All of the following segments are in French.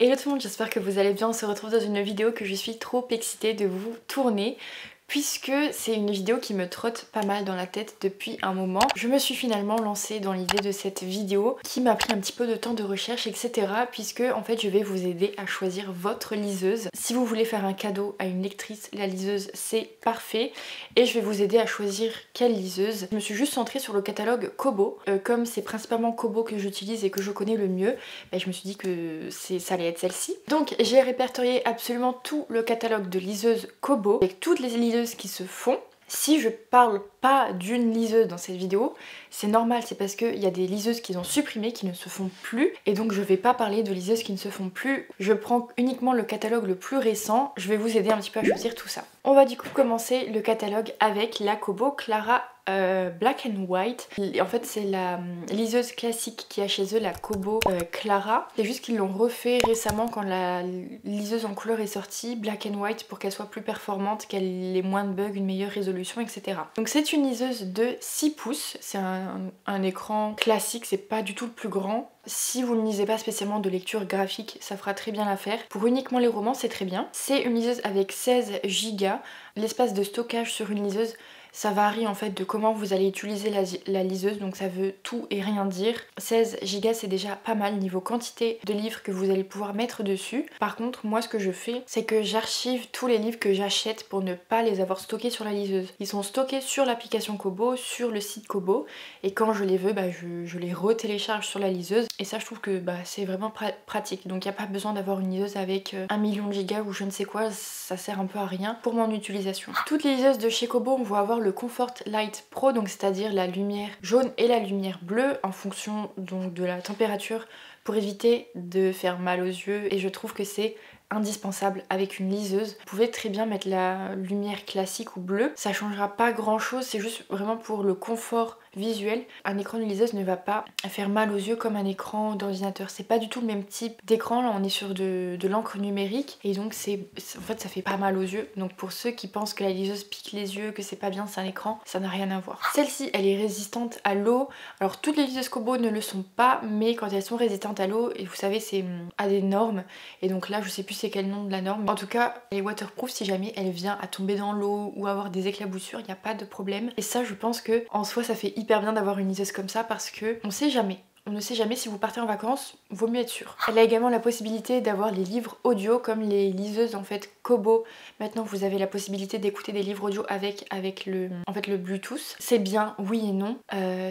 Hello tout le monde, j'espère que vous allez bien. On se retrouve dans une vidéo que je suis trop excitée de vous tourner, puisque c'est une vidéo qui me trotte pas mal dans la tête depuis un moment. Je me suis finalement lancée dans l'idée de cette vidéo qui m'a pris un petit peu de temps de recherche, etc. Puisque en fait je vais vous aider à choisir votre liseuse. Si vous voulez faire un cadeau à une lectrice, la liseuse c'est parfait. Et je vais vous aider à choisir quelle liseuse. Je me suis juste centrée sur le catalogue Kobo. Comme c'est principalement Kobo que j'utilise et que je connais le mieux, je me suis dit que ça allait être celle-ci. Donc j'ai répertorié absolument tout le catalogue de liseuses Kobo avec toutes les liseuses qui se font. Si je parle pas d'une liseuse dans cette vidéo, c'est normal, c'est parce qu'il y a des liseuses qu'ils ont supprimées, qui ne se font plus, et donc je vais pas parler de liseuses qui ne se font plus. Je prends uniquement le catalogue le plus récent, je vais vous aider un petit peu à choisir tout ça. On va du coup commencer le catalogue avec la Kobo Clara Black and White. En fait c'est la liseuse classique qui a chez eux, la Kobo Clara. C'est juste qu'ils l'ont refait récemment quand la liseuse en couleur est sortie, Black and White, pour qu'elle soit plus performante, qu'elle ait moins de bugs, une meilleure résolution, etc. Donc c'est une liseuse de 6 pouces, c'est un écran classique, c'est pas du tout le plus grand. Si vous ne lisez pas spécialement de lecture graphique, ça fera très bien l'affaire. Pour uniquement les romans, c'est très bien. C'est une liseuse avec 16 Go. L'espace de stockage sur une liseuse, ça varie en fait de comment vous allez utiliser la liseuse, donc ça veut tout et rien dire. 16 Go c'est déjà pas mal niveau quantité de livres que vous allez pouvoir mettre dessus. Par contre, moi ce que je fais, c'est que j'archive tous les livres que j'achète pour ne pas les avoir stockés sur la liseuse. Ils sont stockés sur l'application Kobo, sur le site Kobo, et quand je les veux, je les retélécharge sur la liseuse. Et ça je trouve que c'est vraiment pratique. Donc il n'y a pas besoin d'avoir une liseuse avec 1 million de gigas ou je ne sais quoi, ça sert un peu à rien pour mon utilisation. Toutes les liseuses de chez Kobo, on va avoir le Comfort Light Pro, donc c'est-à-dire la lumière jaune et la lumière bleue en fonction donc de la température pour éviter de faire mal aux yeux, et je trouve que c'est indispensable avec une liseuse. Vous pouvez très bien mettre la lumière classique ou bleue, ça changera pas grand chose, c'est juste vraiment pour le confort visuel. Un écran de liseuse ne va pas faire mal aux yeux comme un écran d'ordinateur, c'est pas du tout le même type d'écran. Là on est sur de l'encre numérique et donc en fait ça fait pas mal aux yeux. Donc pour ceux qui pensent que la liseuse pique les yeux, que c'est pas bien, c'est un écran, ça n'a rien à voir. Celle-ci elle est résistante à l'eau. Alors toutes les liseuses Kobo ne le sont pas, mais quand elles sont résistantes à l'eau, et vous savez c'est à des normes, et donc là je sais plus c'est quel nom de la norme. En tout cas elle est waterproof, si jamais elle vient à tomber dans l'eau ou avoir des éclaboussures, il n'y a pas de problème. Et ça je pense que en soi ça fait hyper bien d'avoir une liseuse comme ça, parce que on sait jamais. On ne sait jamais, si vous partez en vacances, vaut mieux être sûr. Elle a également la possibilité d'avoir les livres audio comme les liseuses en fait Kobo. Maintenant vous avez la possibilité d'écouter des livres audio avec le Bluetooth. C'est bien, oui et non.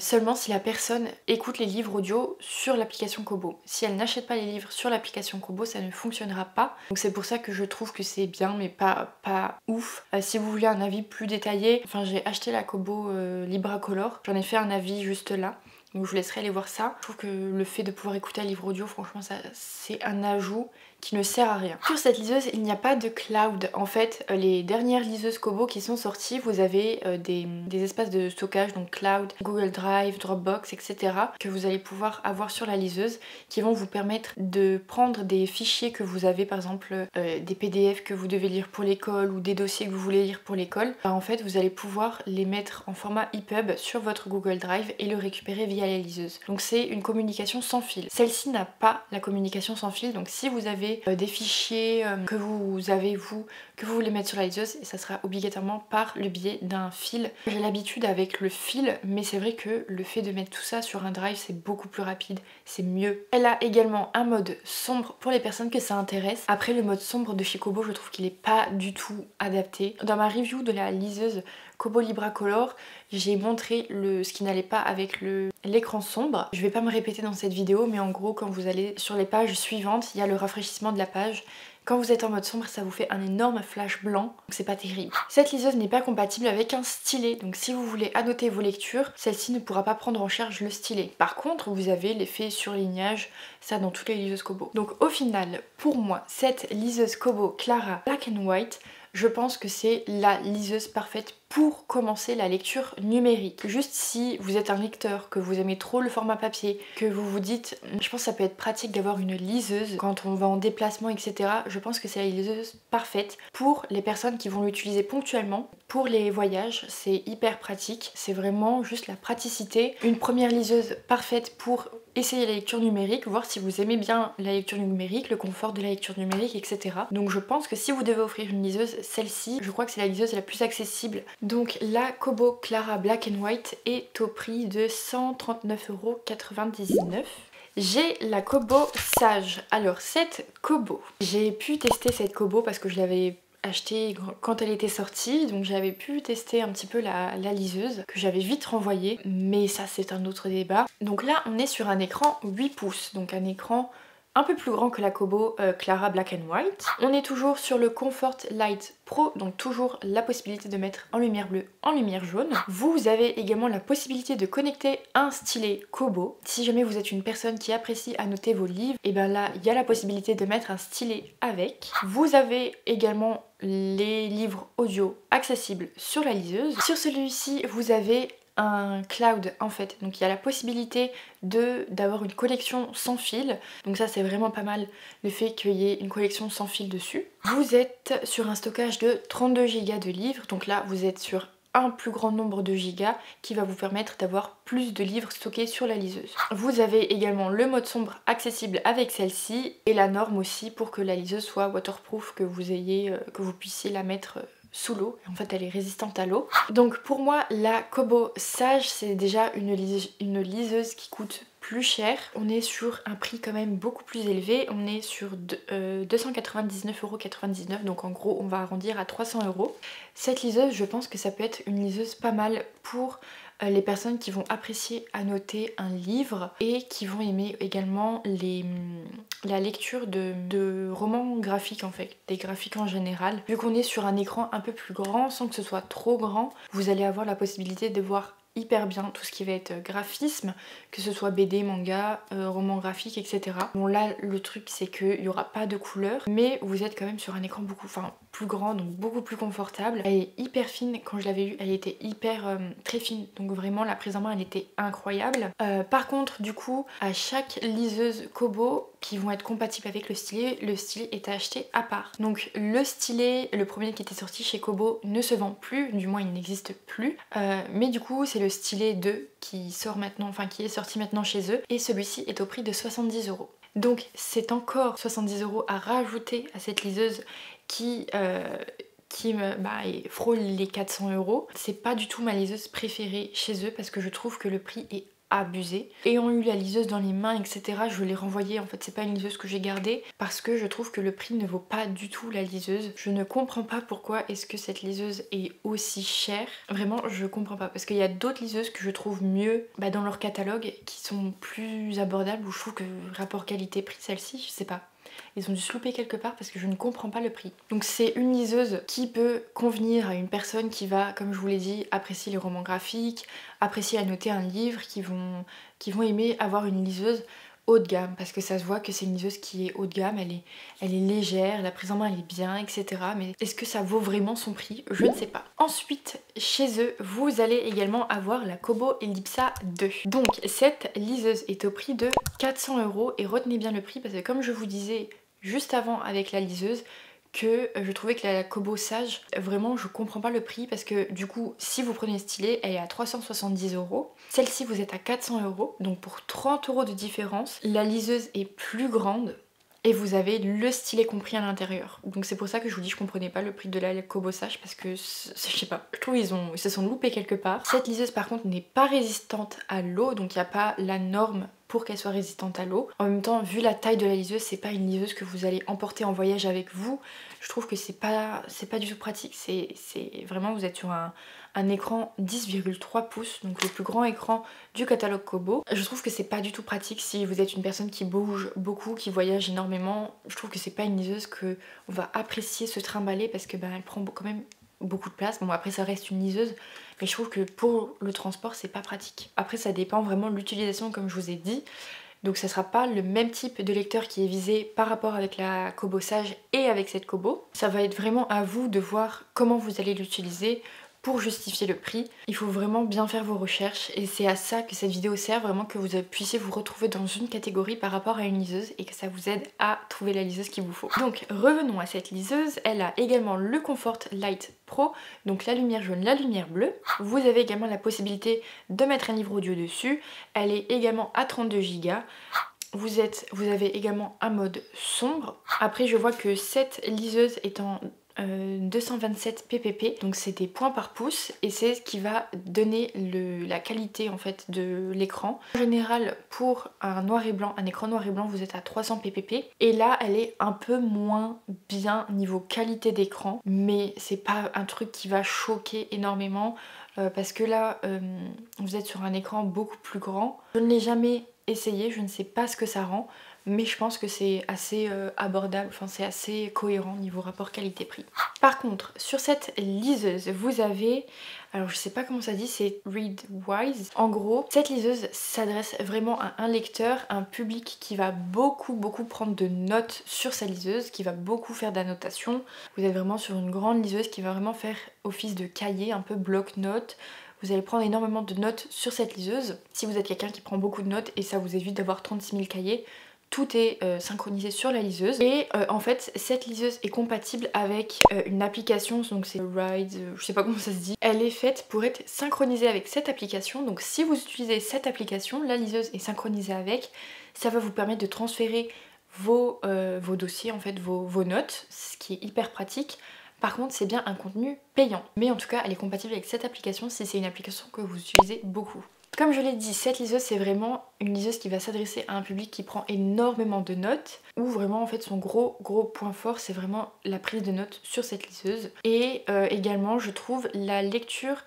Seulement si la personne écoute les livres audio sur l'application Kobo. Si elle n'achète pas les livres sur l'application Kobo, ça ne fonctionnera pas. Donc c'est pour ça que je trouve que c'est bien, mais pas ouf. Si vous voulez un avis plus détaillé, j'ai acheté la Kobo Libracolor. J'en ai fait un avis juste là. Donc je vous laisserai aller voir ça. Je trouve que le fait de pouvoir écouter un livre audio, franchement c'est un ajout qui ne sert à rien. Sur cette liseuse, il n'y a pas de cloud. En fait, les dernières liseuses Kobo qui sont sorties, vous avez des espaces de stockage, donc cloud, Google Drive, Dropbox, etc. que vous allez pouvoir avoir sur la liseuse, qui vont vous permettre de prendre des fichiers que vous avez, par exemple des PDF que vous devez lire pour l'école ou des dossiers que vous voulez lire pour l'école. En fait, vous allez pouvoir les mettre en format EPUB sur votre Google Drive et le récupérer via la liseuse. Donc c'est une communication sans fil. Celle-ci n'a pas la communication sans fil, donc si vous avez des fichiers que vous voulez mettre sur la liseuse, et ça sera obligatoirement par le biais d'un fil. J'ai l'habitude avec le fil, mais c'est vrai que le fait de mettre tout ça sur un drive, c'est beaucoup plus rapide, c'est mieux. Elle a également un mode sombre pour les personnes que ça intéresse. Après, le mode sombre de chez Kobo, je trouve qu'il est pas du tout adapté. Dans ma review de la liseuse Kobo Libracolor, j'ai montré ce qui n'allait pas avec l'écran sombre. Je vais pas me répéter dans cette vidéo, mais en gros quand vous allez sur les pages suivantes, il y a le rafraîchissement de la page. Quand vous êtes en mode sombre, ça vous fait un énorme flash blanc, donc c'est pas terrible. Cette liseuse n'est pas compatible avec un stylet, donc si vous voulez annoter vos lectures, celle-ci ne pourra pas prendre en charge le stylet. Par contre, vous avez l'effet surlignage, ça dans toutes les liseuses Kobo. Donc au final, pour moi, cette liseuse Kobo Clara Black and White, je pense que c'est la liseuse parfaite pour commencer la lecture numérique. Juste si vous êtes un lecteur, que vous aimez trop le format papier, que vous vous dites je pense que ça peut être pratique d'avoir une liseuse quand on va en déplacement, etc. Je pense que c'est la liseuse parfaite pour les personnes qui vont l'utiliser ponctuellement. Pour les voyages, c'est hyper pratique, c'est vraiment juste la praticité. Une première liseuse parfaite pour essayer la lecture numérique, voir si vous aimez bien la lecture numérique, le confort de la lecture numérique, etc. Donc je pense que si vous devez offrir une liseuse, celle-ci, je crois que c'est la liseuse la plus accessible. Donc la Kobo Clara Black and White est au prix de 139,99 €. J'ai la Kobo Sage. Alors cette Kobo, j'ai pu tester cette Kobo parce que je l'avais achetée quand elle était sortie, donc j'avais pu tester un petit peu la liseuse que j'avais vite renvoyée, mais ça c'est un autre débat. Donc là on est sur un écran 8 pouces, donc un écran un peu plus grand que la Kobo Clara Black and White. On est toujours sur le Comfort Light Pro, donc toujours la possibilité de mettre en lumière bleue, en lumière jaune. Vous avez également la possibilité de connecter un stylet Kobo. Si jamais vous êtes une personne qui apprécie annoter vos livres, et bien là il y a la possibilité de mettre un stylet avec. Vous avez également les livres audio accessibles sur la liseuse. Sur celui-ci vous avez un cloud en fait, donc il y a la possibilité d'avoir une connexion sans fil, donc ça c'est vraiment pas mal le fait qu'il y ait une connexion sans fil dessus. Vous êtes sur un stockage de 32 Go de livres, donc là vous êtes sur un plus grand nombre de gigas qui va vous permettre d'avoir plus de livres stockés sur la liseuse. Vous avez également le mode sombre accessible avec celle-ci et la norme aussi pour que la liseuse soit waterproof, que vous puissiez la mettre sous l'eau. En fait elle est résistante à l'eau. Donc pour moi la Kobo Sage c'est déjà une liseuse qui coûte plus cher. On est sur un prix quand même beaucoup plus élevé. On est sur 299,99 €, donc en gros on va arrondir à 300 €. Cette liseuse je pense que ça peut être une liseuse pas mal pour les personnes qui vont apprécier annoter un livre et qui vont aimer également la lecture de romans graphiques en fait, des graphiques en général. Vu qu'on est sur un écran un peu plus grand, sans que ce soit trop grand, vous allez avoir la possibilité de voir hyper bien tout ce qui va être graphisme, que ce soit BD, manga, roman graphique, etc. Bon là le truc c'est qu'il n'y aura pas de couleur, mais vous êtes quand même sur un écran plus grand, donc beaucoup plus confortable. Elle est hyper fine, quand je l'avais eue elle était hyper très fine, donc vraiment la prise en main elle était incroyable. Par contre du coup à chaque liseuse Kobo qui vont être compatibles avec le stylet est à acheter à part. Donc le stylet, le premier qui était sorti chez Kobo ne se vend plus, du moins il n'existe plus, mais du coup c'est le stylet 2 qui sort maintenant, enfin qui est sorti maintenant chez eux, et celui-ci est au prix de 70 €. Donc c'est encore 70 € à rajouter à cette liseuse qui frôle les 400 €. C'est pas du tout ma liseuse préférée chez eux parce que je trouve que le prix est abusé. Ayant eu la liseuse dans les mains, etc., je l'ai renvoyée. En fait c'est pas une liseuse que j'ai gardée parce que je trouve que le prix ne vaut pas du tout la liseuse. Je ne comprends pas pourquoi est-ce que cette liseuse est aussi chère. Vraiment je comprends pas, parce qu'il y a d'autres liseuses que je trouve mieux dans leur catalogue, qui sont plus abordables, où je trouve que rapport qualité-prix, celle-ci je sais pas, ils ont dû se louper quelque part parce que je ne comprends pas le prix. Donc c'est une liseuse qui peut convenir à une personne qui va, comme je vous l'ai dit, apprécier les romans graphiques, apprécier annoter un livre, qui vont aimer avoir une liseuse haut de gamme, parce que ça se voit que c'est une liseuse qui est haut de gamme, elle est légère, la prise en main elle est bien, etc. Mais est-ce que ça vaut vraiment son prix? Je ne sais pas. Ensuite, chez eux, vous allez également avoir la Kobo Ellipsa 2. Donc cette liseuse est au prix de 400 €, et retenez bien le prix parce que comme je vous disais juste avant avec la liseuse, que je trouvais que la Kobo Sage, vraiment je comprends pas le prix, parce que du coup si vous prenez le stylet elle est à 370 €, celle-ci vous êtes à 400 €, donc pour 30 € de différence. La liseuse est plus grande et vous avez le stylet compris à l'intérieur. Donc c'est pour ça que je vous dis je comprenais pas le prix de la Kobo Sage, parce que je sais pas, je trouve ils se sont loupés quelque part. Cette liseuse par contre n'est pas résistante à l'eau, donc il n'y a pas la norme pour qu'elle soit résistante à l'eau. En même temps, vu la taille de la liseuse, c'est pas une liseuse que vous allez emporter en voyage avec vous. Je trouve que c'est pas du tout pratique. C'est vraiment, vous êtes sur un écran 10,3 pouces, donc le plus grand écran du catalogue Kobo. Je trouve que c'est pas du tout pratique si vous êtes une personne qui bouge beaucoup, qui voyage énormément. Je trouve que c'est pas une liseuse que on va apprécier se trimballer, parce que elle prend quand même beaucoup de place. Bon après ça reste une liseuse, mais je trouve que pour le transport c'est pas pratique. Après ça dépend vraiment de l'utilisation, comme je vous ai dit. Donc ça sera pas le même type de lecteur qui est visé par rapport avec la Kobo Sage et avec cette Kobo. Ça va être vraiment à vous de voir comment vous allez l'utiliser. pour justifier le prix. Il faut vraiment bien faire vos recherches et c'est à ça que cette vidéo sert, vraiment que vous puissiez vous retrouver dans une catégorie par rapport à une liseuse et que ça vous aide à trouver la liseuse qu'il vous faut. Donc revenons à cette liseuse, elle a également le Comfort Light Pro, donc la lumière jaune, la lumière bleue. Vous avez également la possibilité de mettre un livre audio dessus, elle est également à 32 Go. Vous avez également un mode sombre. Après je vois que cette liseuse est en 227 pp, donc c'est des points par pouce et c'est ce qui va donner la qualité en fait de l'écran. En général pour un noir et blanc, un écran noir et blanc, vous êtes à 300 pp et là elle est un peu moins bien niveau qualité d'écran, mais c'est pas un truc qui va choquer énormément parce que là vous êtes sur un écran beaucoup plus grand. Je ne l'ai jamais essayé, je ne sais pas ce que ça rend, mais je pense que c'est assez abordable, enfin c'est assez cohérent niveau rapport qualité-prix. Par contre, sur cette liseuse, vous avez, alors je sais pas comment ça dit, c'est Readwise. En gros, cette liseuse s'adresse vraiment à un lecteur, un public qui va beaucoup prendre de notes sur sa liseuse, qui va beaucoup faire d'annotations. Vous êtes vraiment sur une grande liseuse qui va vraiment faire office de cahier, un peu bloc-notes. Vous allez prendre énormément de notes sur cette liseuse. Si vous êtes quelqu'un qui prend beaucoup de notes et ça vous évite d'avoir 36 000 cahiers, tout est synchronisé sur la liseuse. Et en fait, cette liseuse est compatible avec une application, donc c'est Ride, je sais pas comment ça se dit. Elle est faite pour être synchronisée avec cette application. Donc si vous utilisez cette application, la liseuse est synchronisée avec. Ça va vous permettre de transférer vos dossiers, en fait, vos notes, ce qui est hyper pratique. Par contre, c'est bien un contenu payant. Mais en tout cas, elle est compatible avec cette application si c'est une application que vous utilisez beaucoup. Comme je l'ai dit, cette liseuse, c'est vraiment une liseuse qui va s'adresser à un public qui prend énormément de notes, où vraiment en fait son gros point fort, c'est vraiment la prise de notes sur cette liseuse. Et également, je trouve la lecture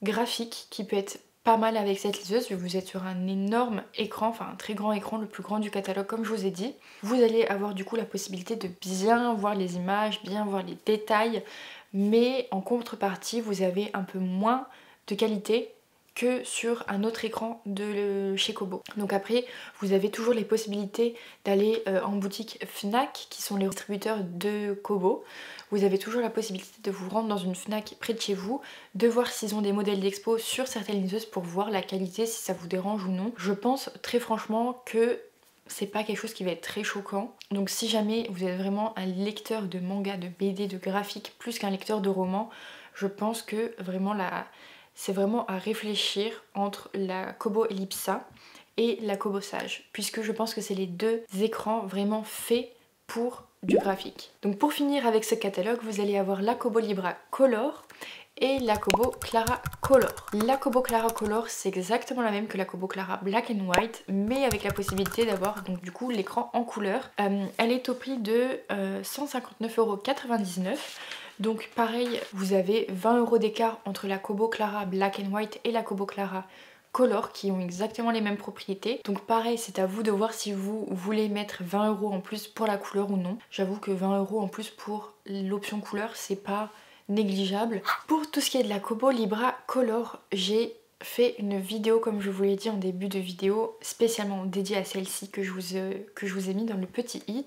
graphique qui peut être pas mal avec cette liseuse, vu que vous êtes sur un énorme écran, enfin un très grand écran, le plus grand du catalogue comme je vous ai dit. Vous allez avoir du coup la possibilité de bien voir les images, bien voir les détails, mais en contrepartie, vous avez un peu moins de qualité que sur un autre écran de chez Kobo. Donc après, vous avez toujours les possibilités d'aller en boutique Fnac, qui sont les distributeurs de Kobo. Vous avez toujours la possibilité de vous rendre dans une Fnac près de chez vous, de voir s'ils ont des modèles d'expo sur certaines liseuses pour voir la qualité, si ça vous dérange ou non. Je pense très franchement que c'est pas quelque chose qui va être très choquant. Donc si jamais vous êtes vraiment un lecteur de manga, de BD, de graphique, plus qu'un lecteur de romans, je pense que vraiment c'est vraiment à réfléchir entre la Kobo Ellipsa et la Kobo Sage, puisque je pense que c'est les deux écrans vraiment faits pour du graphique. Donc pour finir avec ce catalogue, vous allez avoir la Kobo Libra Color et la Kobo Clara Color. La Kobo Clara Color, c'est exactement la même que la Kobo Clara Black and White, mais avec la possibilité d'avoir donc du coup l'écran en couleur. Elle est au prix de 159,99 €. Donc pareil, vous avez 20 € d'écart entre la Kobo Clara Black and White et la Kobo Clara Color qui ont exactement les mêmes propriétés. Donc pareil, c'est à vous de voir si vous voulez mettre 20 € en plus pour la couleur ou non. J'avoue que 20 € en plus pour l'option couleur, c'est pas négligeable. Pour tout ce qui est de la Kobo Libra Color, j'ai fait une vidéo, comme je vous l'ai dit en début de vidéo, spécialement dédiée à celle-ci que je vous ai mis dans le petit i.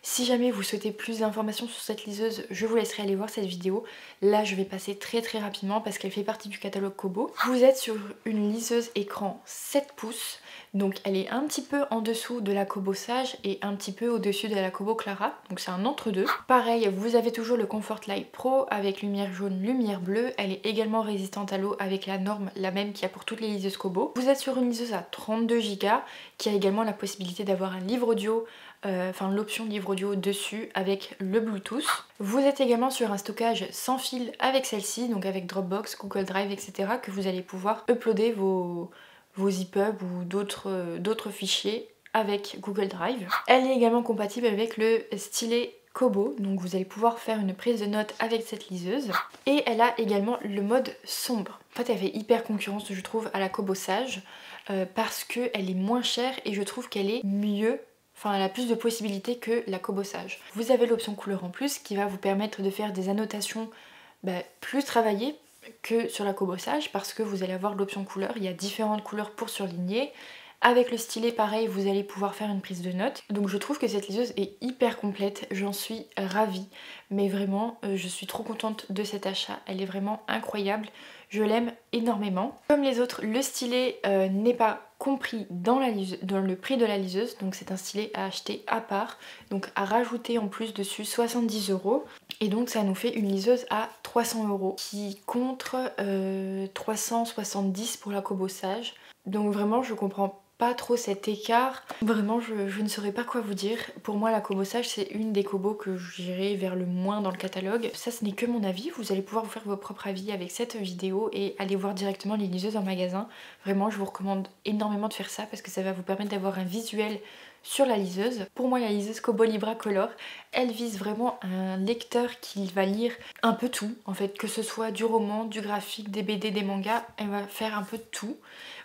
Si jamais vous souhaitez plus d'informations sur cette liseuse, je vous laisserai aller voir cette vidéo. Là, je vais passer très rapidement parce qu'elle fait partie du catalogue Kobo. Vous êtes sur une liseuse écran 7 pouces. Donc elle est un petit peu en dessous de la Kobo Sage et un petit peu au-dessus de la Kobo Clara. Donc c'est un entre-deux. Pareil, vous avez toujours le Comfort Light Pro avec lumière jaune, lumière bleue. Elle est également résistante à l'eau avec la norme, la même qu'il y a pour toutes les liseuses Kobo. Vous êtes sur une liseuse à 32 Go qui a également la possibilité d'avoir un livre audio, enfin l'option livre audio dessus avec le Bluetooth. Vous êtes également sur un stockage sans fil avec celle-ci, donc avec Dropbox, Google Drive, etc. que vous allez pouvoir uploader vos EPUB ou d'autres fichiers avec Google Drive. Elle est également compatible avec le stylet Kobo, donc vous allez pouvoir faire une prise de notes avec cette liseuse. Et elle a également le mode sombre. En fait, elle fait hyper concurrence, je trouve, à la Kobo Sage parce qu'elle est moins chère et je trouve qu'elle est mieux. Enfin, elle a plus de possibilités que la Kobo Sage. Vous avez l'option couleur en plus qui va vous permettre de faire des annotations plus travaillées que sur la Kobo Sage parce que vous allez avoir l'option couleur. Il y a différentes couleurs pour surligner Avec le stylet pareil, vous allez pouvoir faire une prise de notes. Donc je trouve que cette liseuse est hyper complète, j'en suis ravie. Mais vraiment, je suis trop contente de cet achat, elle est vraiment incroyable. Je l'aime énormément. Comme les autres, le stylet n'est pas compris dans le prix de la liseuse. Donc c'est un stylet à acheter à part. Donc à rajouter en plus dessus 70 €. Et donc ça nous fait une liseuse à 300 € qui contre 370 pour la Kobo Sage. Donc vraiment je comprends pas trop cet écart. Vraiment je ne saurais pas quoi vous dire. Pour moi la Kobo Sage c'est une des Kobo que j'irai vers le moins dans le catalogue. Ça ce n'est que mon avis, vous allez pouvoir vous faire vos propres avis avec cette vidéo et aller voir directement les liseuses en magasin. Vraiment je vous recommande énormément de faire ça parce que ça va vous permettre d'avoir un visuel sur la liseuse. Pour moi la liseuse Kobo Libra Color, elle vise vraiment un lecteur qui va lire un peu tout en fait, que ce soit du roman, du graphique, des BD, des mangas, elle va faire un peu de tout.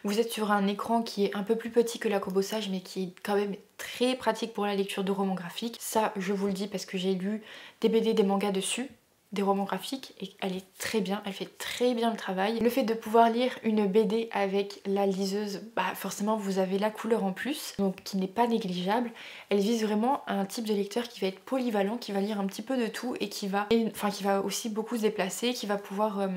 Vous êtes sur un écran qui est un peu plus petit que la Kobo Sage mais qui est quand même très pratique pour la lecture de romans graphiques. Ça je vous le dis parce que j'ai lu des BD, des mangas dessus, des romans graphiques, et elle est très bien, elle fait très bien le travail. Le fait de pouvoir lire une BD avec la liseuse, bah forcément vous avez la couleur en plus, donc qui n'est pas négligeable. Elle vise vraiment un type de lecteur qui va être polyvalent, qui va lire un petit peu de tout et qui va aussi beaucoup se déplacer, qui va pouvoir,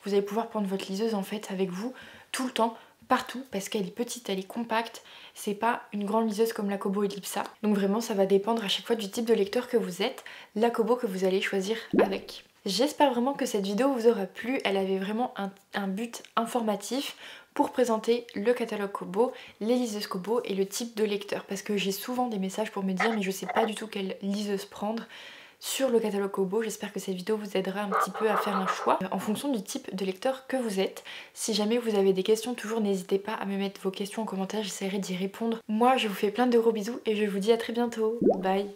vous allez pouvoir prendre votre liseuse en fait avec vous tout le temps, partout, parce qu'elle est petite, elle est compacte, c'est pas une grande liseuse comme la Kobo Ellipsa. Donc vraiment ça va dépendre à chaque fois du type de lecteur que vous êtes, la Kobo que vous allez choisir avec. J'espère vraiment que cette vidéo vous aura plu, elle avait vraiment un but informatif pour présenter le catalogue Kobo, les liseuses Kobo et le type de lecteur, parce que j'ai souvent des messages pour me dire mais je sais pas du tout quelle liseuse prendre sur le catalogue Kobo. J'espère que cette vidéo vous aidera un petit peu à faire un choix en fonction du type de lecteur que vous êtes. Si jamais vous avez des questions, toujours n'hésitez pas à me mettre vos questions en commentaire, j'essaierai d'y répondre. Moi je vous fais plein de gros bisous et je vous dis à très bientôt. Bye.